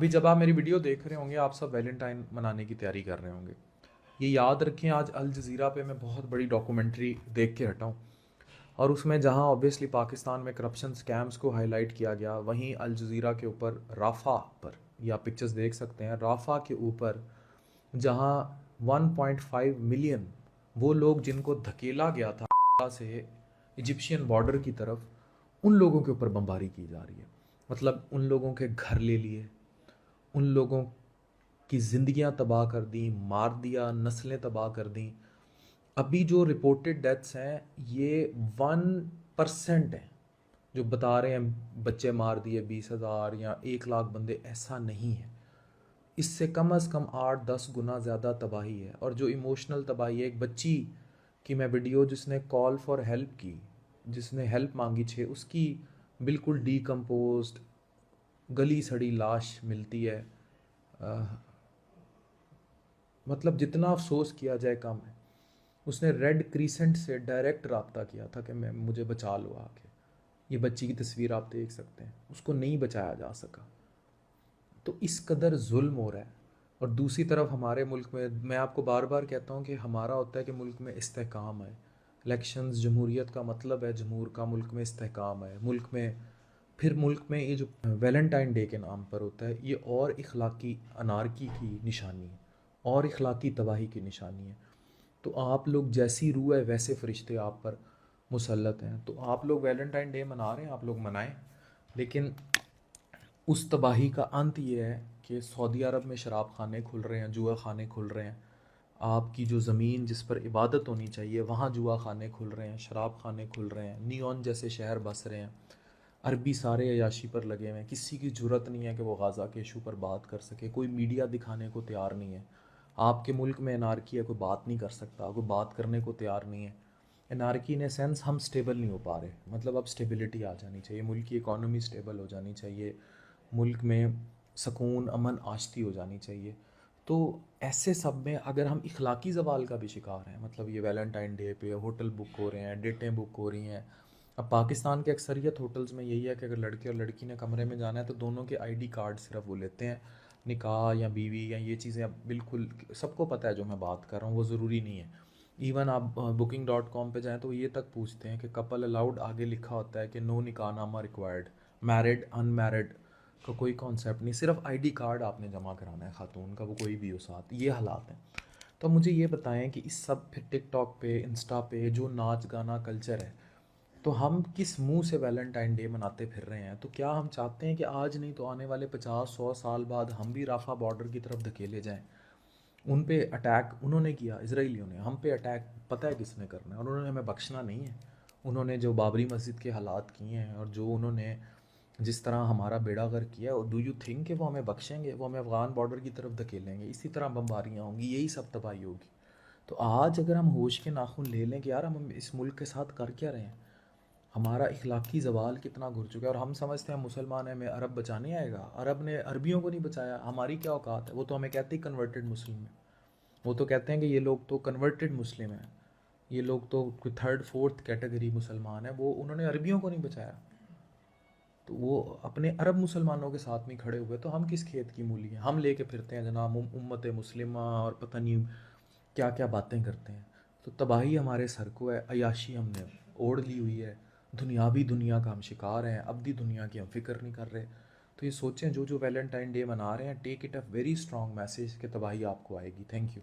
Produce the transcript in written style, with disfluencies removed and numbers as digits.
ابھی جب آپ میری ویڈیو دیکھ رہے ہوں گے آپ سب ویلنٹائن منانے کی تیاری کر رہے ہوں گے. یہ یاد رکھیں آج الجزیرہ پہ میں بہت بڑی ڈاکومنٹری دیکھ کے ہٹا ہوں اور اس میں جہاں اوبیسلی پاکستان میں کرپشن سکیمز کو ہائی لائٹ کیا گیا وہیں الجزیرہ کے اوپر رافع پر یہ آپ پکچرز دیکھ سکتے ہیں. رافع کے اوپر جہاں 1.5 ملین وہ لوگ جن کو دھکیلا گیا تھا سے ایجپشین بارڈر کی طرف ان لوگوں کے اوپر بمباری کی جا رہی ہے. مطلب ان لوگوں کے گھر لے لیے, ان لوگوں کی زندگیاں تباہ کر دیں, مار دیا, نسلیں تباہ کر دیں. ابھی جو رپورٹڈ ڈیتھس ہیں یہ 1% ہیں جو بتا رہے ہیں بچے مار دیے 20,000 یا 1 لاکھ بندے, ایسا نہیں ہے. اس سے کم از کم 8-10 گنا زیادہ تباہی ہے. اور جو ایموشنل تباہی ہے, ایک بچی کی میں ویڈیو جس نے کال فار ہیلپ کی, جس نے ہیلپ مانگی اس کی بالکل ڈی کمپوزڈ گلی سڑی لاش ملتی ہے. مطلب جتنا افسوس کیا جائے کم ہے. اس نے ریڈ کریسنٹ سے ڈائریکٹ رابطہ کیا تھا کہ مجھے بچا لو آ کے. یہ بچی کی تصویر آپ دیکھ سکتے ہیں, اس کو نہیں بچایا جا سکا. تو اس قدر ظلم ہو رہا ہے. اور دوسری طرف ہمارے ملک میں آپ کو بار بار کہتا ہوں کہ ہمارا ہوتا ہے کہ ملک میں استحکام ہے. الیکشنز جمہوریت کا مطلب ہے جمہور کا, ملک میں استحکام ہے. ملک میں یہ جو ویلنٹائن ڈے کے نام پر ہوتا ہے یہ اور اخلاقی انارکی کی نشانی ہے, اور اخلاقی تباہی کی نشانی ہے. تو آپ لوگ جیسی روح ہے ویسے فرشتے آپ پر مسلط ہیں. تو آپ لوگ ویلنٹائن ڈے منا رہے ہیں, آپ لوگ منائیں, لیکن اس تباہی کا انت یہ ہے کہ سعودی عرب میں شراب خانے کھل رہے ہیں, جوا خانے کھل رہے ہیں. آپ کی جو زمین جس پر عبادت ہونی چاہیے وہاں جوا خانے کھل رہے ہیں, شراب خانے کھل رہے ہیں, نیون جیسے شہر بس رہے ہیں. عربی سارے عیاشی پر لگے ہوئے ہیں. کسی کی جرت نہیں ہے کہ وہ غزہ کے ایشو پر بات کر سکے. کوئی میڈیا دکھانے کو تیار نہیں ہے. آپ کے ملک میں انارکی ہے, کوئی بات نہیں کر سکتا, کوئی بات کرنے کو تیار نہیں ہے. انارکی ان اے سینس ہم سٹیبل نہیں ہو پا رہے. مطلب اب سٹیبلٹی آ جانی چاہیے, ملک کی اکانومی سٹیبل ہو جانی چاہیے, ملک میں سکون امن آشتی ہو جانی چاہیے. تو ایسے سب میں اگر ہم اخلاقی زوال کا بھی شکار ہیں, مطلب یہ ویلنٹائن ڈے پہ ہوٹل بک ہو رہے ہیں, ڈیٹیں بک ہو رہی ہیں. اب پاکستان کے اکثریت ہوٹلز میں یہی ہے کہ اگر لڑکے اور لڑکی نے کمرے میں جانا ہے تو دونوں کے آئی ڈی کارڈ صرف وہ لیتے ہیں. نکاح یا بیوی یا یہ چیزیں اب بالکل سب کو پتہ ہے جو میں بات کر رہا ہوں, وہ ضروری نہیں ہے. ایون آپ booking.com پہ جائیں تو یہ تک پوچھتے ہیں کہ کپل الاؤڈ, آگے لکھا ہوتا ہے کہ نو نکاح نامہ ریکوائرڈ. میرڈ ان میرڈ کا کوئی کانسیپٹ نہیں, صرف آئی ڈی کارڈ آپ نے جمع کرانا ہے خاتون کا, وہ کوئی بھی ہو ساتھ. یہ حالات ہیں. تو مجھے یہ بتائیں کہ اس سب پھر ٹک ٹاک پہ, انسٹا پہ جو ناچ گانا کلچر ہے, تو ہم کس منہ سے ویلنٹائن ڈے مناتے پھر رہے ہیں؟ تو کیا ہم چاہتے ہیں کہ آج نہیں تو آنے والے 50-100 سال بعد ہم بھی رافع بارڈر کی طرف دھکیلے جائیں؟ ان پہ اٹیک انہوں نے کیا, اسرائیلیوں نے. ہم پہ اٹیک پتہ ہے کس نے کرنا ہے, اور انہوں نے ہمیں بخشنا نہیں ہے. انہوں نے جو بابری مسجد کے حالات کیے ہیں اور جو انہوں نے جس طرح ہمارا بیڑا غرق کیا, اور ڈو یو تھنک کہ وہ ہمیں بخشیں گے؟ وہ ہمیں افغان بارڈر کی طرف دھکیلیں گے, اسی طرح بمباریاں ہوں گی, یہی سب تباہی ہوگی. تو آج اگر ہم ہوش کے ناخن لے لیں کہ یار ہم اس ملک کے ساتھ کر کیا رہے ہیں, ہمارا اخلاقی زوال کتنا گر چکا ہے, اور ہم سمجھتے ہیں مسلمان ہیں, ہمیں عرب بچانے آئے گا. عرب نے عربیوں کو نہیں بچایا, ہماری کیا اوقات ہے؟ وہ تو ہمیں کہتے ہی کنورٹڈ مسلم ہیں. وہ تو کہتے ہیں کہ یہ لوگ تو کنورٹڈ مسلم ہیں, یہ لوگ تو کوئی 3rd-4th کیٹیگری مسلمان ہیں. وہ انہوں نے عربیوں کو نہیں بچایا, تو وہ اپنے عرب مسلمانوں کے ساتھ میں کھڑے ہوئے. تو ہم کس کھیت کی مولی ہیں؟ ہم لے کے پھرتے ہیں جناب امت مسلمہ اور پتہ نہیں کیا کیا باتیں کرتے ہیں. تو تباہی ہمارے سر کو ہے, عیاشی ہم نے اوڑھ لی ہوئی ہے, دنیاوی دنیا کا ہم شکار ہیں, ابدی دنیا کی ہم فکر نہیں کر رہے. تو یہ سوچیں جو ویلنٹائن ڈے منا رہے ہیں, take it a very strong message کہ تباہی آپ کو آئے گی. Thank you.